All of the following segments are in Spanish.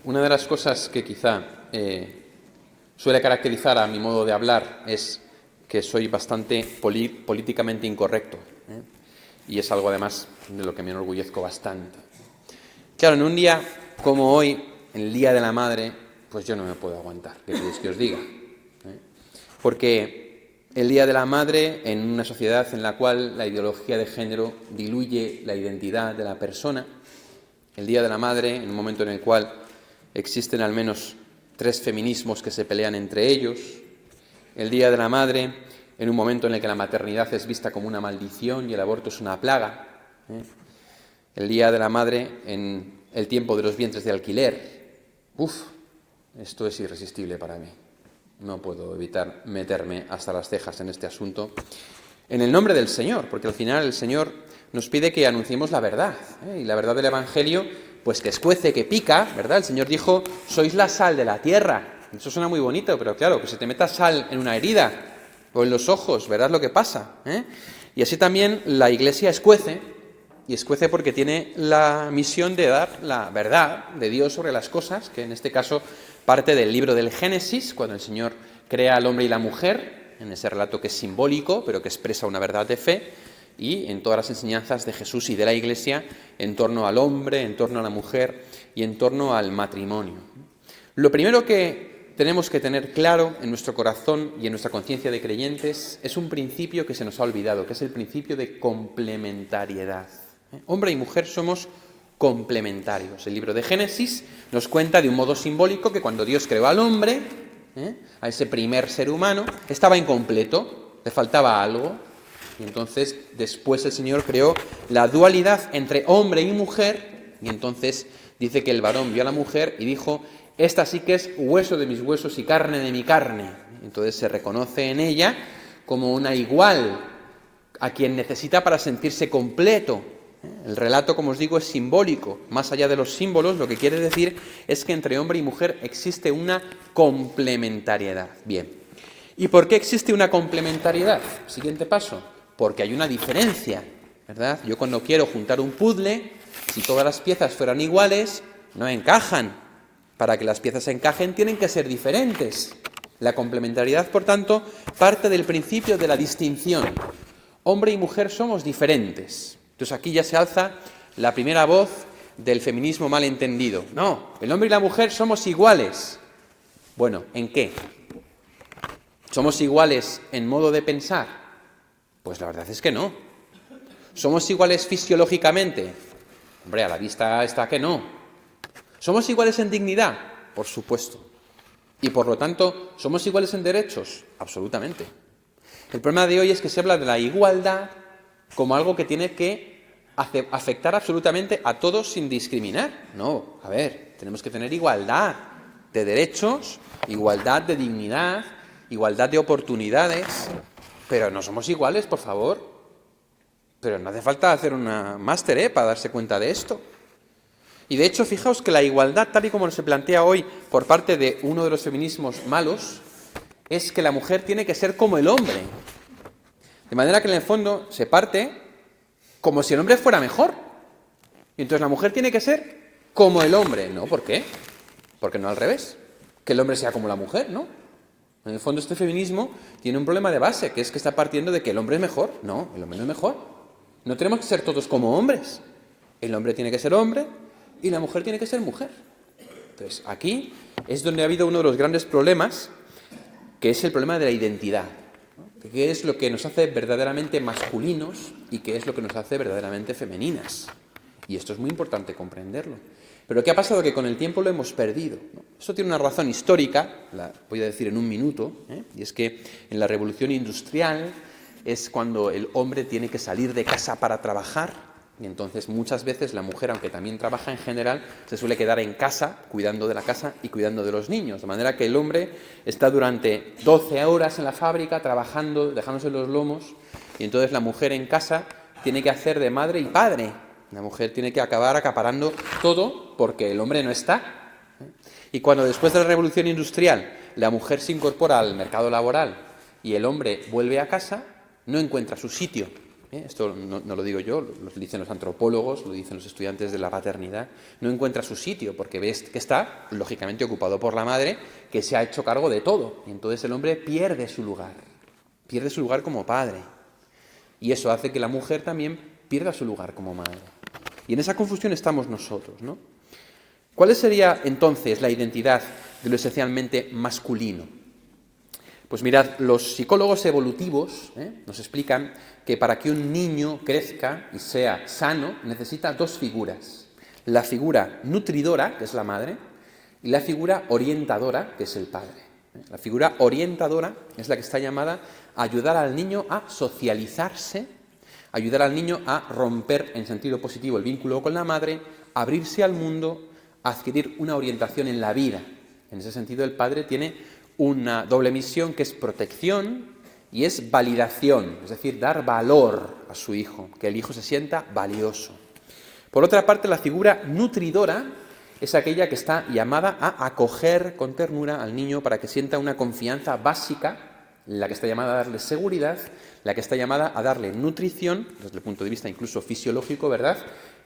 Una de las cosas que quizá suele caracterizar a mi modo de hablar es que soy bastante políticamente incorrecto, ¿eh? Y es algo además de lo que me enorgullezco bastante. Claro, en un día como hoy, en el Día de la Madre, pues yo no me puedo aguantar, ¿qué queréis que os diga? Porque el Día de la Madre, en una sociedad en la cual la ideología de género diluye la identidad de la persona, el Día de la Madre, en un momento en el cual existen al menos 3 feminismos que se pelean entre ellos, el Día de la Madre, en un momento en el que la maternidad es vista como una maldición y el aborto es una plaga, el Día de la Madre en el tiempo de los vientres de alquiler. Esto es irresistible para mí. No puedo evitar meterme hasta las cejas en este asunto. En el nombre del Señor, porque al final el Señor nos pide que anunciemos la verdad, y la verdad del Evangelio, pues que escuece, que pica, ¿verdad? El Señor dijo, sois la sal de la tierra. Eso suena muy bonito, pero claro, que se te meta sal en una herida o en los ojos, verás lo que pasa, Y así también la Iglesia escuece, y escuece porque tiene la misión de dar la verdad de Dios sobre las cosas, que en este caso parte del libro del Génesis, cuando el Señor crea al hombre y la mujer, en ese relato que es simbólico, pero que expresa una verdad de fe, y en todas las enseñanzas de Jesús y de la Iglesia en torno al hombre, en torno a la mujer y en torno al matrimonio. Lo primero que tenemos que tener claro en nuestro corazón y en nuestra conciencia de creyentes es un principio que se nos ha olvidado, que es el principio de complementariedad. Hombre y mujer somos complementarios. El libro de Génesis nos cuenta de un modo simbólico que cuando Dios creó al hombre, a ese primer ser humano, estaba incompleto, le faltaba algo, y entonces después el Señor creó la dualidad entre hombre y mujer, y entonces dice que el varón vio a la mujer y dijo, esta sí que es hueso de mis huesos y carne de mi carne. Entonces se reconoce en ella como una igual a quien necesita para sentirse completo. El relato, como os digo, es simbólico. Más allá de los símbolos, lo que quiere decir es que entre hombre y mujer existe una complementariedad. Bien. ¿Y por qué existe una complementariedad? Siguiente paso. Porque hay una diferencia, ¿verdad? Yo cuando quiero juntar un puzzle, si todas las piezas fueran iguales, no encajan. Para que las piezas encajen tienen que ser diferentes. La complementariedad, por tanto, parte del principio de la distinción. Hombre y mujer somos diferentes. Entonces aquí ya se alza la primera voz del feminismo mal entendido. No, el hombre y la mujer somos iguales. Bueno, ¿en qué? ¿Somos iguales en modo de pensar? Pues la verdad es que no. ¿Somos iguales fisiológicamente? Hombre, a la vista está que no. ¿Somos iguales en dignidad? Por supuesto. Y por lo tanto, ¿somos iguales en derechos? Absolutamente. El problema de hoy es que se habla de la igualdad como algo que tiene que afectar absolutamente a todos sin discriminar. No, a ver, tenemos que tener igualdad de derechos, igualdad de dignidad, igualdad de oportunidades, pero no somos iguales, por favor. Pero no hace falta hacer una máster, para darse cuenta de esto. Y de hecho, fijaos que la igualdad, tal y como se plantea hoy por parte de uno de los feminismos malos, es que la mujer tiene que ser como el hombre. De manera que en el fondo se parte como si el hombre fuera mejor. Y entonces la mujer tiene que ser como el hombre. No, ¿por qué? Porque no al revés. Que el hombre sea como la mujer, ¿no? En el fondo este feminismo tiene un problema de base, que es que está partiendo de que el hombre es mejor. No, el hombre no es mejor. No tenemos que ser todos como hombres. El hombre tiene que ser hombre y la mujer tiene que ser mujer. Entonces, aquí es donde ha habido uno de los grandes problemas, que es el problema de la identidad. ¿Qué es lo que nos hace verdaderamente masculinos y qué es lo que nos hace verdaderamente femeninas? Y esto es muy importante comprenderlo. Pero ¿qué ha pasado? Que con el tiempo lo hemos perdido, ¿no? Esto tiene una razón histórica, la voy a decir en un minuto, y es que en la Revolución Industrial es cuando el hombre tiene que salir de casa para trabajar. Y entonces muchas veces la mujer, aunque también trabaja en general, se suele quedar en casa, cuidando de la casa y cuidando de los niños. De manera que el hombre está durante 12 horas en la fábrica trabajando, dejándose los lomos, y entonces la mujer en casa tiene que hacer de madre y padre. La mujer tiene que acabar acaparando todo porque el hombre no está. Y cuando después de la Revolución Industrial la mujer se incorpora al mercado laboral y el hombre vuelve a casa, no encuentra su sitio. Esto no lo digo yo, lo dicen los antropólogos, lo dicen los estudiantes de la paternidad, no encuentra su sitio porque ves que está, lógicamente, ocupado por la madre, que se ha hecho cargo de todo. Y entonces el hombre pierde su lugar como padre. Y eso hace que la mujer también pierda su lugar como madre. Y en esa confusión estamos nosotros, ¿no? ¿Cuál sería entonces la identidad de lo esencialmente masculino? Pues mirad, los psicólogos evolutivos nos explican que para que un niño crezca y sea sano necesita dos figuras. La figura nutridora, que es la madre, y la figura orientadora, que es el padre. La figura orientadora es la que está llamada a ayudar al niño a socializarse, ayudar al niño a romper en sentido positivo el vínculo con la madre, abrirse al mundo, a adquirir una orientación en la vida. En ese sentido, el padre tiene una doble misión que es protección y es validación, es decir, dar valor a su hijo, que el hijo se sienta valioso. Por otra parte, la figura nutridora es aquella que está llamada a acoger con ternura al niño para que sienta una confianza básica, la que está llamada a darle seguridad, la que está llamada a darle nutrición, desde el punto de vista incluso fisiológico, ¿verdad?,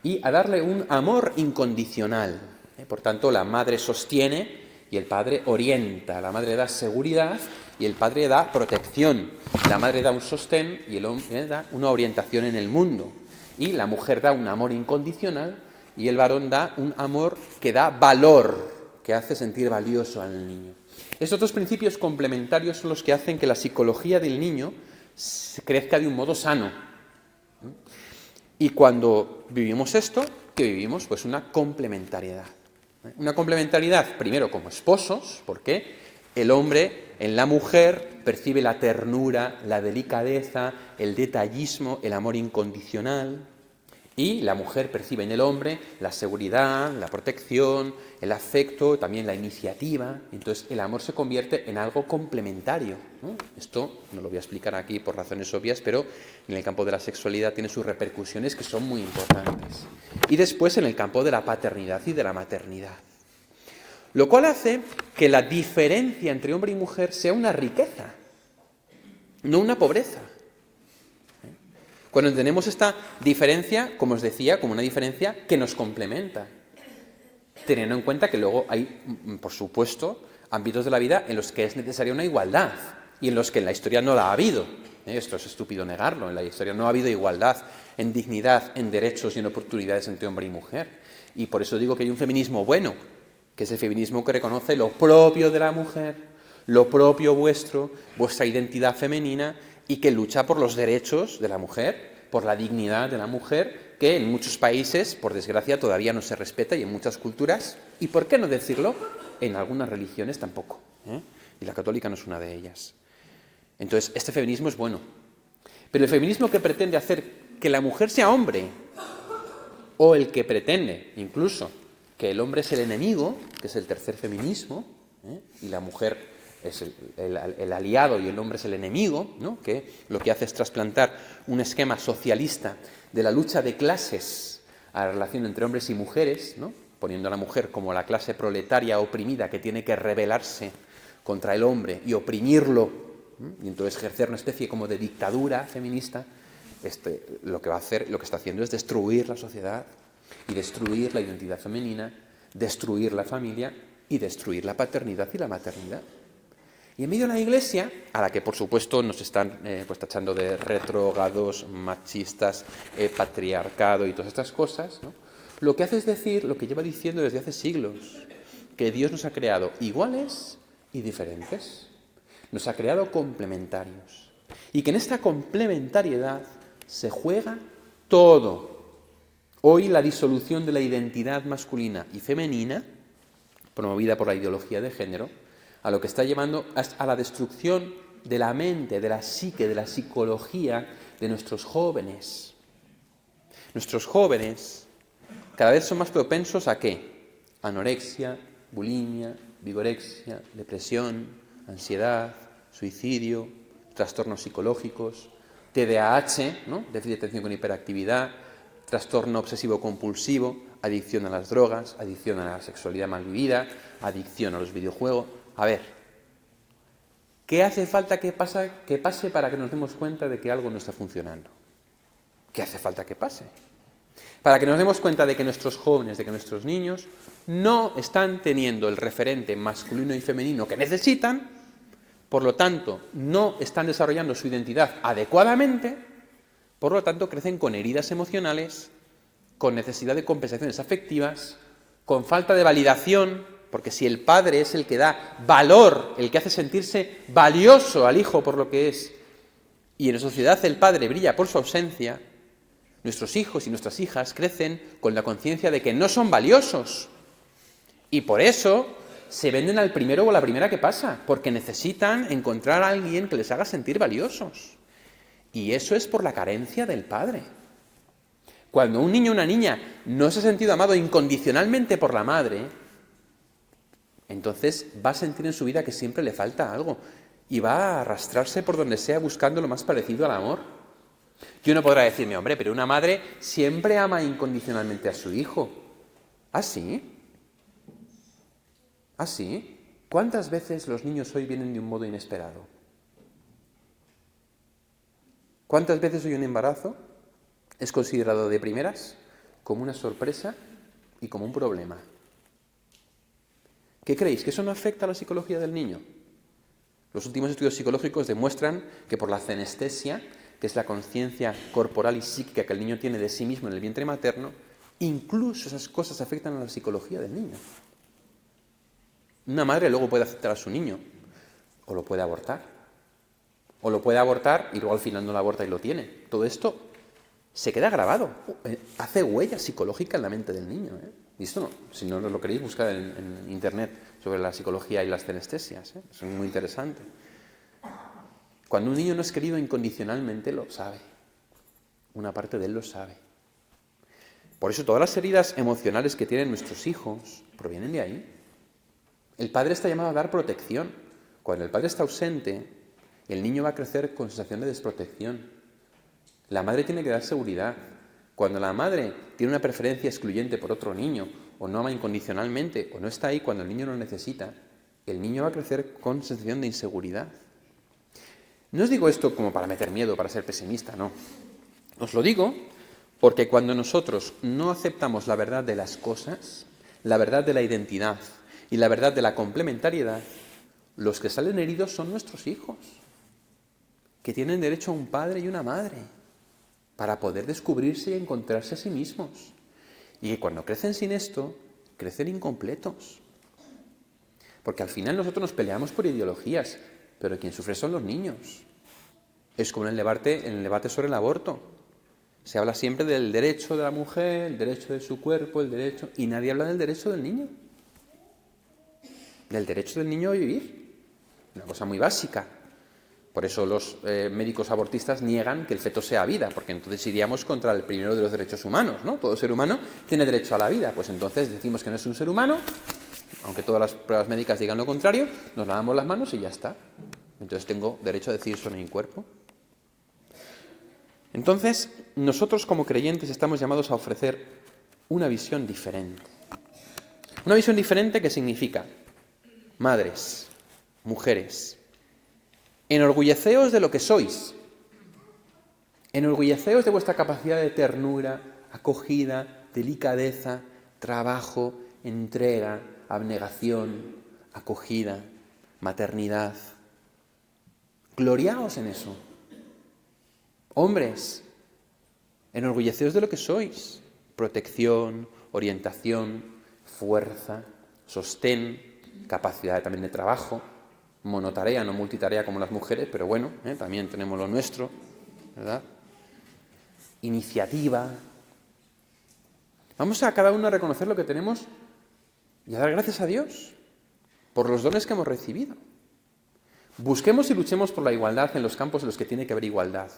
y a darle un amor incondicional. Por tanto, la madre sostiene y el padre orienta, la madre da seguridad y el padre da protección, la madre da un sostén y el hombre da una orientación en el mundo, y la mujer da un amor incondicional y el varón da un amor que da valor, que hace sentir valioso al niño. Estos dos principios complementarios son los que hacen que la psicología del niño crezca de un modo sano. Y cuando vivimos esto, ¿qué vivimos? Pues una complementariedad. Una complementariedad, primero como esposos, porque el hombre en la mujer percibe la ternura, la delicadeza, el detallismo, el amor incondicional, y la mujer percibe en el hombre la seguridad, la protección, el afecto, también la iniciativa. Entonces el amor se convierte en algo complementario, ¿no? Esto no lo voy a explicar aquí por razones obvias, pero en el campo de la sexualidad tiene sus repercusiones que son muy importantes. Y después en el campo de la paternidad y de la maternidad. Lo cual hace que la diferencia entre hombre y mujer sea una riqueza, no una pobreza. Cuando tenemos esta diferencia, como os decía, como una diferencia que nos complementa, teniendo en cuenta que luego hay, por supuesto, ámbitos de la vida en los que es necesaria una igualdad y en los que en la historia no la ha habido. Esto es estúpido negarlo, en la historia no ha habido igualdad en dignidad, en derechos y en oportunidades entre hombre y mujer. Y por eso digo que hay un feminismo bueno, que es el feminismo que reconoce lo propio de la mujer, lo propio vuestro, vuestra identidad femenina, y que lucha por los derechos de la mujer, por la dignidad de la mujer, que en muchos países, por desgracia, todavía no se respeta, y en muchas culturas, y por qué no decirlo, en algunas religiones tampoco, y la católica no es una de ellas. Entonces, este feminismo es bueno, pero el feminismo que pretende hacer que la mujer sea hombre, o el que pretende, incluso, que el hombre es el enemigo, que es el tercer feminismo, y la mujer es el aliado y el hombre es el enemigo, ¿no?, que lo que hace es trasplantar un esquema socialista de la lucha de clases a la relación entre hombres y mujeres, ¿no?, poniendo a la mujer como la clase proletaria oprimida que tiene que rebelarse contra el hombre y oprimirlo, y entonces ejercer una especie como de dictadura feminista. Lo que va a hacer, lo que está haciendo es destruir la sociedad y destruir la identidad femenina, destruir la familia y destruir la paternidad y la maternidad. Y en medio de la Iglesia, a la que por supuesto nos están tachando de retrógrados, machistas, patriarcado y todas estas cosas, ¿no?, lo que hace es decir lo que lleva diciendo desde hace siglos, que Dios nos ha creado iguales y diferentes, nos ha creado complementarios, y que en esta complementariedad se juega todo. Hoy la disolución de la identidad masculina y femenina, promovida por la ideología de género, a lo que está llevando a la destrucción de la mente, de la psique, de la psicología de nuestros jóvenes. Nuestros jóvenes cada vez son más propensos ¿a qué? Anorexia, bulimia, vigorexia, depresión, ansiedad, suicidio, trastornos psicológicos, TDAH, ¿no?, déficit de atención con hiperactividad, trastorno obsesivo-compulsivo, adicción a las drogas, adicción a la sexualidad mal vivida, adicción a los videojuegos. A ver, ¿qué hace falta que pase para que nos demos cuenta de que algo no está funcionando? que hace falta que pase. Para que nos demos cuenta de que nuestros jóvenes, de que nuestros niños no están teniendo el referente masculino y femenino que necesitan, por lo tanto, no están desarrollando su identidad adecuadamente, por lo tanto, crecen con heridas emocionales, con necesidad de compensaciones afectivas, con falta de validación, porque si el padre es el que da valor, el que hace sentirse valioso al hijo por lo que es, y en la sociedad el padre brilla por su ausencia, nuestros hijos y nuestras hijas crecen con la conciencia de que no son valiosos. Y por eso se venden al primero o a la primera que pasa, porque necesitan encontrar a alguien que les haga sentir valiosos. Y eso es por la carencia del padre. Cuando un niño o una niña no se ha sentido amado incondicionalmente por la madre, entonces va a sentir en su vida que siempre le falta algo y va a arrastrarse por donde sea buscando lo más parecido al amor. Y uno podrá decirme, hombre, pero una madre siempre ama incondicionalmente a su hijo. ¿Ah, sí? ¿Ah, sí? ¿Cuántas veces los niños hoy vienen de un modo inesperado? ¿Cuántas veces hoy un embarazo es considerado de primeras como una sorpresa y como un problema? ¿Qué creéis? ¿Que eso no afecta a la psicología del niño? Los últimos estudios psicológicos demuestran que por la cenestesia, que es la conciencia corporal y psíquica que el niño tiene de sí mismo en el vientre materno, incluso esas cosas afectan a la psicología del niño. Una madre luego puede aceptar a su niño, o lo puede abortar. O lo puede abortar y luego al final no lo aborta y lo tiene. Todo esto se queda grabado, hace huella psicológica en la mente del niño. Y esto no, si no lo queréis buscar en internet sobre la psicología y las cenestesias, es muy interesante. Cuando un niño no es querido incondicionalmente, lo sabe. Una parte de él lo sabe. Por eso todas las heridas emocionales que tienen nuestros hijos provienen de ahí. El padre está llamado a dar protección. Cuando el padre está ausente, el niño va a crecer con sensación de desprotección. La madre tiene que dar seguridad. Cuando la madre tiene una preferencia excluyente por otro niño, o no ama incondicionalmente, o no está ahí cuando el niño lo necesita, el niño va a crecer con sensación de inseguridad. No os digo esto como para meter miedo, para ser pesimista, no. Os lo digo porque cuando nosotros no aceptamos la verdad de las cosas, la verdad de la identidad y la verdad de la complementariedad, los que salen heridos son nuestros hijos, que tienen derecho a un padre y una madre para poder descubrirse y encontrarse a sí mismos. Y que cuando crecen sin esto, crecen incompletos. Porque al final nosotros nos peleamos por ideologías, pero quien sufre son los niños. Es como en el debate sobre el aborto. Se habla siempre del derecho de la mujer, el derecho de su cuerpo, el derecho... Y nadie habla del derecho del niño. Del derecho del niño a vivir. Una cosa muy básica. Por eso los médicos abortistas niegan que el feto sea vida, porque entonces iríamos contra el primero de los derechos humanos, ¿no? Todo ser humano tiene derecho a la vida. Pues entonces decimos que no es un ser humano, aunque todas las pruebas médicas digan lo contrario, nos lavamos las manos y ya está. Entonces tengo derecho a decidir sobre mi cuerpo. Entonces, nosotros como creyentes estamos llamados a ofrecer una visión diferente. Una visión diferente que significa, madres, mujeres, enorgulleceos de lo que sois. Enorgulleceos de vuestra capacidad de ternura, acogida, delicadeza, trabajo, entrega, abnegación, acogida, maternidad. Gloriaos en eso. Hombres, enorgulleceos de lo que sois. Protección, orientación, fuerza, sostén, capacidad también de trabajo, monotarea, no multitarea como las mujeres, pero bueno, también tenemos lo nuestro, ¿verdad? Iniciativa. Vamos a cada uno a reconocer lo que tenemos y a dar gracias a Dios por los dones que hemos recibido. Busquemos y luchemos por la igualdad en los campos en los que tiene que haber igualdad,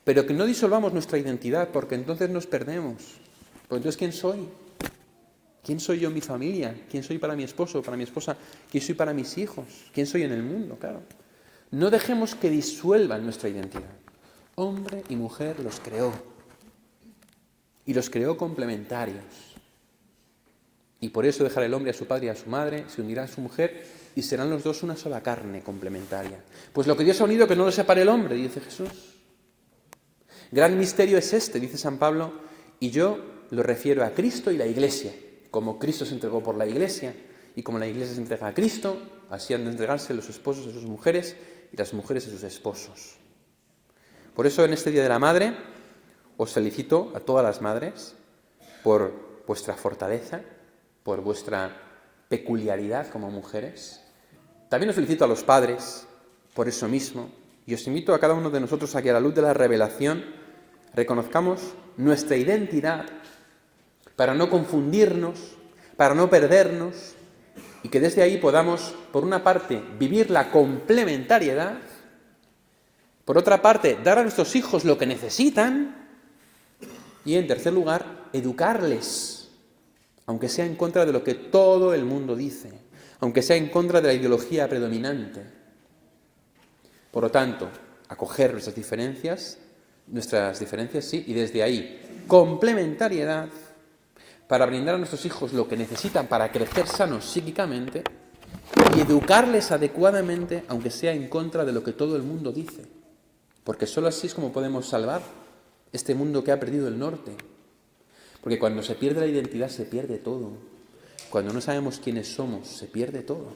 pero que no disolvamos nuestra identidad, porque entonces nos perdemos. Pues entonces, ¿quién soy? ¿Quién soy yo en mi familia? ¿Quién soy para mi esposo, para mi esposa? ¿Quién soy para mis hijos? ¿Quién soy en el mundo? Claro. No dejemos que disuelvan nuestra identidad. Hombre y mujer los creó. Y los creó complementarios. Y por eso dejará el hombre a su padre y a su madre, se unirá a su mujer y serán los dos una sola carne complementaria. Pues lo que Dios ha unido, que no lo separe el hombre, dice Jesús. Gran misterio es este, dice San Pablo, y yo lo refiero a Cristo y la Iglesia. Como Cristo se entregó por la Iglesia y como la Iglesia se entrega a Cristo, así han de entregarse los esposos a sus mujeres y las mujeres a sus esposos. Por eso en este Día de la Madre os felicito a todas las madres por vuestra fortaleza, por vuestra peculiaridad como mujeres. También os felicito a los padres por eso mismo y os invito a cada uno de nosotros a que a la luz de la revelación reconozcamos nuestra identidad para no confundirnos, para no perdernos y que desde ahí podamos, por una parte, vivir la complementariedad, por otra parte, dar a nuestros hijos lo que necesitan y, en tercer lugar, educarles, aunque sea en contra de lo que todo el mundo dice, aunque sea en contra de la ideología predominante. Por lo tanto, acoger nuestras diferencias sí, y desde ahí, complementariedad para brindar a nuestros hijos lo que necesitan para crecer sanos psíquicamente y educarles adecuadamente, aunque sea en contra de lo que todo el mundo dice. Porque solo así es como podemos salvar este mundo que ha perdido el norte. Porque cuando se pierde la identidad se pierde todo. Cuando no sabemos quiénes somos, se pierde todo.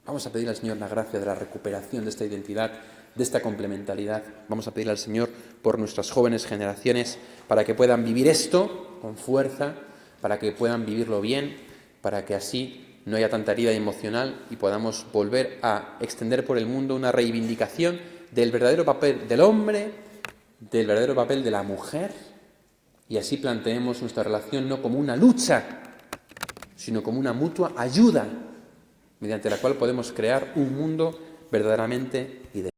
Vamos a pedir al Señor la gracia de la recuperación de esta identidad, de esta complementariedad. Vamos a pedir al Señor por nuestras jóvenes generaciones para que puedan vivir esto con fuerza, para que puedan vivirlo bien, para que así no haya tanta herida emocional y podamos volver a extender por el mundo una reivindicación del verdadero papel del hombre, del verdadero papel de la mujer, y así planteemos nuestra relación no como una lucha, sino como una mutua ayuda, mediante la cual podemos crear un mundo verdaderamente ideal.